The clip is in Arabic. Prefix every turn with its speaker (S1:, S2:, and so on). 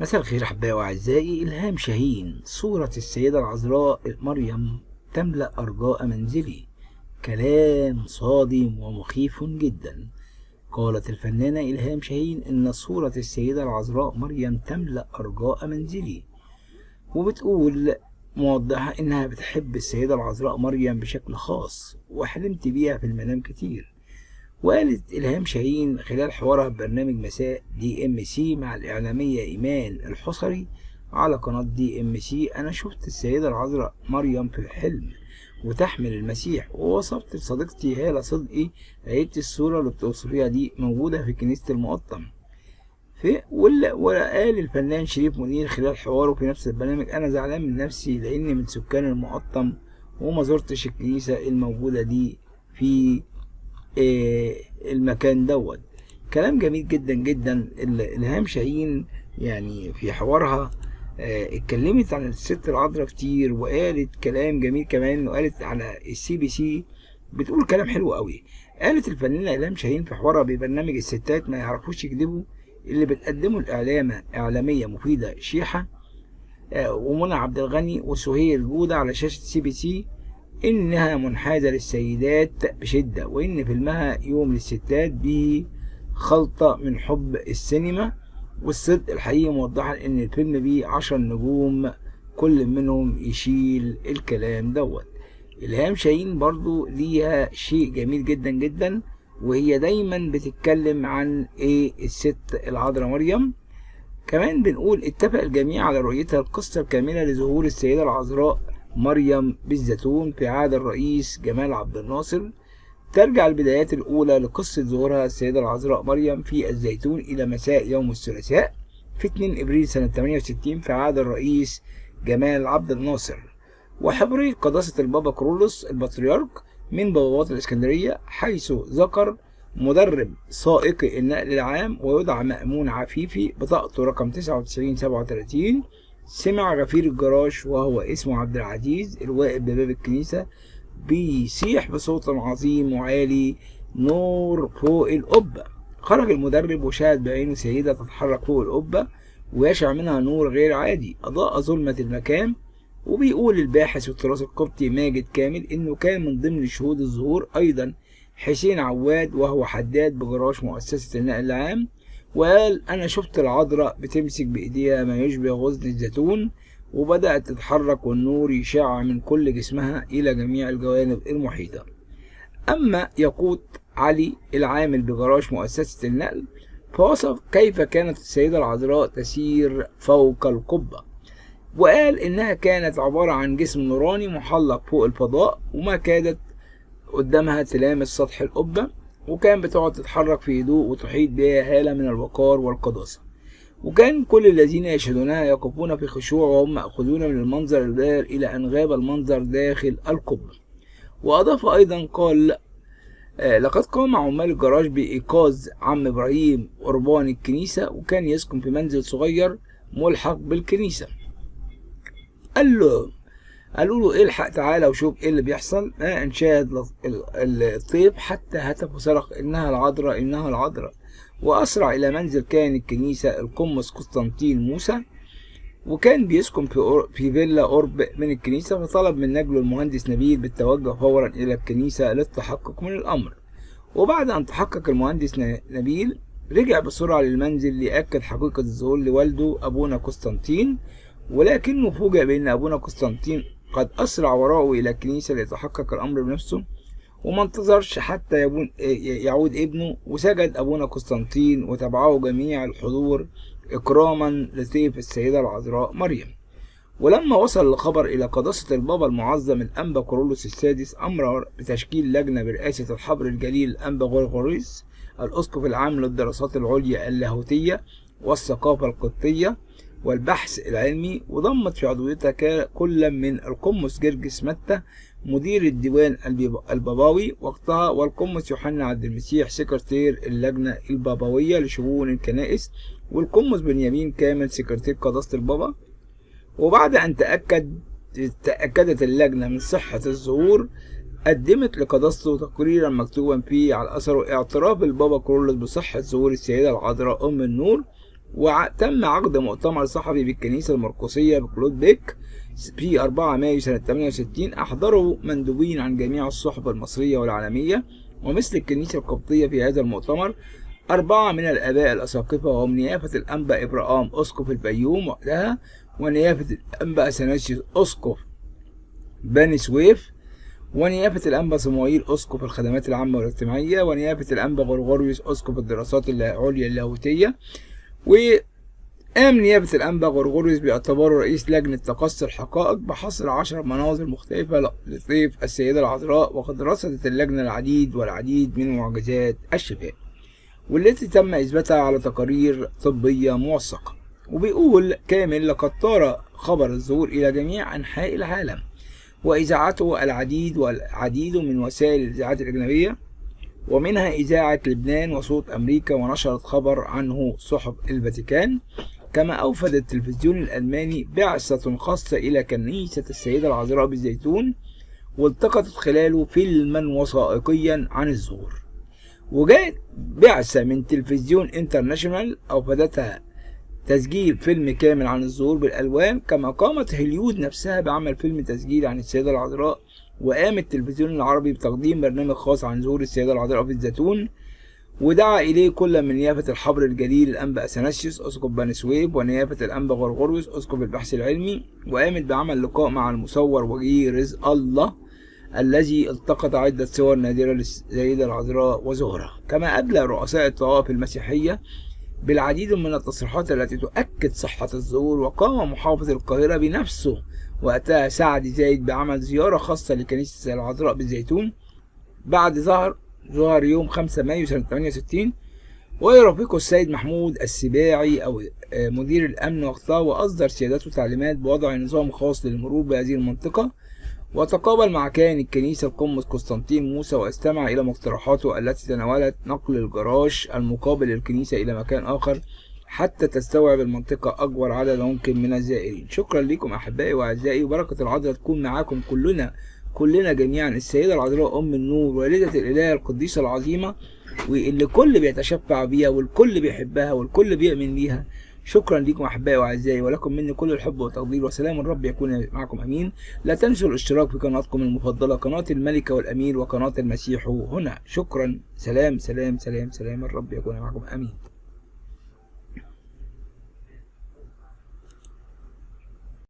S1: مساء الخير أحبائي وأعزائي. إلهام شاهين. صورة السيدة العذراء مريم تملأ أرجاء منزلي. كلام صادم ومخيف جدا. قالت الفنانة إلهام شاهين إن صورة السيدة العذراء مريم تملأ أرجاء منزلي، وبتقول موضحة إنها بتحب السيدة العذراء مريم بشكل خاص وحلمت بيها في المنام كتير. وقالت إلهام شاهين خلال حوارها ببرنامج مساء DMC مع الإعلامية إيمان الحصري على قناة DMC: أنا شفت السيدة العذراء مريم في الحلم وتحمل المسيح، ووصفت لصديقتي هالة صدقي لقيت الصورة اللي بتوصفيها دي موجودة في كنيسة المقطم. وقال الفنان شريف منير خلال حواره في نفس البرنامج: أنا زعلان من نفسي لأني من سكان المقطم وما زرتش الكنيسة الموجودة دي في المكان دوت. كلام جميل جدا جدا. إلهام شاهين يعني في حوارها اتكلمت عن الست العذراء كتير، وقالت كلام جميل كمان، وقالت على CBC بتقول كلام حلو قوي. قالت الفنانة إلهام شاهين في حوارها ببرنامج الستات ما يعرفوش يكذبوا اللي بتقدمه إعلامية مفيدة شيحة ومنى عبد الغني وسهير جودة على شاشة CBC إنها منحازة للسيدات بشدة، وإن فيلمها يوم للستات به خلطة من حب السينما والصدق الحقيقي، موضحا إن الفيلم به 10 نجوم كل منهم يشيل الكلام دوت. إلهام شاهين برضو ليها شيء جميل جدا جدا، وهي دايما بتتكلم عن الست العذراء مريم. كمان بنقول اتفق الجميع على رؤيتها القصة الكاملة لظهور السيدة العذراء مريم بالزيتون في عهد الرئيس جمال عبد الناصر. ترجع البدايات الأولى لقصة ظهورها السيدة العذراء مريم في الزيتون إلى مساء يوم الثلاثاء في 2 إبريل سنة 68 في عهد الرئيس جمال عبد الناصر، وحبر قداسة البابا كرولوس البطريرك من بوابات الإسكندرية، حيث ذكر مدرب سائقي النقل العام ويدعى مأمون عفيفي بطاقته رقم 9937 سمع غفير الجراش وهو اسمه عبد العزيز الواقف بباب الكنيسة بيصيح بصوت عظيم وعالي: نور فوق القبة. خرج المدرب وشاهد بعينه سيدة تتحرك فوق القبة ويشع منها نور غير عادي أضاء ظلمة المكان. وبيقول الباحث في التراث القبطي ماجد كامل إنه كان من ضمن شهود الظهور أيضا حسين عواد وهو حداد بجراش مؤسسة النقل العام، وقال: أنا شفت العذراء بتمسك بإيديها ما يشبه غصن الزيتون وبدأت تتحرك والنور يشع من كل جسمها إلى جميع الجوانب المحيطة. أما يقود علي العامل بجراش مؤسسة النقل فوصف كيف كانت السيدة العذراء تسير فوق القبة، وقال إنها كانت عبارة عن جسم نوراني محلق فوق الفضاء وما كادت قدامها تلامس سطح القبة، وكان بتقعد تتحرك في هدوء وتحيط بها هالة من الوقار والقداسة، وكان كل الذين يشهدونها يقفون في خشوع وهم مأخوذون من المنظر الباهر إلى أن غاب المنظر داخل القبة. وأضاف أيضا قال: لقد قام عمال الجراج بإيقاظ عم إبراهيم قربان الكنيسة، وكان يسكن في منزل صغير ملحق بالكنيسة. قالوا له: الحق تعالى وشوف ايه اللي بيحصل. ان شاهد الطيب حتى هتف وصرخ: انها العذراء، انها العذراء. واسرع الى منزل كاهن الكنيسة القمص قسطنطين موسى، وكان بيسكن في فيلا قرب من الكنيسة، فطلب من نجله المهندس نبيل بالتوجه فورا الى الكنيسة للتحقق من الامر. وبعد ان تحقق المهندس نبيل رجع بسرعة للمنزل ليأكد حقيقة الظهور لوالده أبونا قسطنطين، ولكنه فوجئ بأن أبونا قسطنطين قد أسرع وراءه إلى الكنيسة ليتحقق الأمر بنفسه، وما انتظرش حتى يعود ابنه، وسجد أبونا قسطنطين وتبعه جميع الحضور إكراما لطيف السيدة العذراء مريم. ولما وصل الخبر إلى قداسة البابا المعظم الأنبا كورولوس السادس أمر بتشكيل لجنة برئاسة الحبر الجليل الأنبا غرغوريس الأسقف العام للدراسات العليا اللاهوتية والثقافة القبطية والبحث العلمي، وضمت في عضويتها كل من القمص جرجس متى مدير الديوان البابوي وقتها، والقمص يوحنا عبد المسيح سكرتير اللجنة البابوية لشؤون الكنائس، والقمص بنيامين كامل سكرتير قداسة البابا. وبعد أن تأكدت اللجنة من صحة الظهور قدمت لقداسته تقريرا مكتوبا فيه على أثره اعتراف البابا كرولوس بصحة ظهور السيدة العذراء أم النور وتم عقد مؤتمر صحفي بالكنيسة المرقسية بكلود بيك في 4 مايو سنة 68، أحضره مندوبين عن جميع الصحف المصرية والعالمية. ومثل الكنيسة القبطية في هذا المؤتمر 4 من الآباء الأساقفة، وهم نيافة الأنبا إبراهام أسقف الفيوم وقتها، ونيافة الأنبا أثناسيوس أسقف بني سويف، ونيافة الأنبا صموئيل أسقف الخدمات العامة والاجتماعية، ونيافة الأنبا غرغوريوس أسقف الدراسات العليا اللاهوتية. وقام نيابة الأنبا غرغوريوس باعتباره رئيس لجنة تقصي الحقائق بحصر 10 مناظر مختلفة لطيف السيدة العذراء، وقد رصدت اللجنة العديد من معجزات الشفاء، والتي تم إثباتها على تقارير طبية موثقة. وبيقول كامل: لقد طار خبر الظهور إلى جميع أنحاء العالم، وإذاعته العديد من وسائل الإذاعات الأجنبية، ومنها إذاعة لبنان وصوت أمريكا، ونشرت خبر عنه صحف الفاتيكان. كما أوفد التلفزيون الألماني بعثة خاصة إلى كنيسة السيدة العذراء بالزيتون، والتقطت خلاله فيلما وثائقيا عن الظهور. وجاءت بعثة من تلفزيون انترناشونال أوفدتها تسجيل فيلم كامل عن الظهور بالألوان. كما قامت هوليود نفسها بعمل فيلم تسجيل عن السيدة العذراء، وقام التلفزيون العربي بتقديم برنامج خاص عن ظهور السيدة العذراء في الزيتون. ودعا إليه كل من نيافة الحبر الجليل الأنبا أثناسيوس أسقف بني سويف، ونيافة الأنبا غرغوريوس أسقف البحث العلمي. وقامت بعمل لقاء مع المصور وجيه رزق الله الذي التقط عدة صور نادرة للسيدة العذراء وظهورها. كما أدلى رؤساء الطوائف المسيحية بالعديد من التصريحات التي تؤكد صحة الظهور. وقام محافظ القاهرة بنفسه وقتها سعد زايد بعمل زيارة خاصة لكنيسة السيدة العذراء بالزيتون بعد ظهر يوم 5 مايو سنة 68، ويرافقه السيد محمود السباعي أو مدير الأمن وقتها، وأصدر سيادته تعليمات بوضع نظام خاص للمرور بهذه المنطقة. وتقابل مع كاهن الكنيسة القمص قسطنطين موسى، واستمع إلى مقترحاته التي تناولت نقل الجراج المقابل للكنيسة إلى مكان آخر حتى تستوعب المنطقة أكبر عدد ممكن من الزائرين. شكرا لكم أحبائي وأعزائي، وبركة العذراء تكون معاكم كلنا جميعا. السيدة العذراء أم النور والدة الإله القديسة العظيمة، واللي الكل بيتشفع بيها والكل بيحبها والكل بيؤمن بيها. شكرا لكم أحبائي وأعزائي، ولكم مني كل الحب والتقدير، وسلام الرب يكون معكم أمين. لا تنسوا الاشتراك في قناتكم المفضلة، قناة الملكة والأمير وقناة المسيح هنا. شكرا. سلام الرب يكون معكم أمين.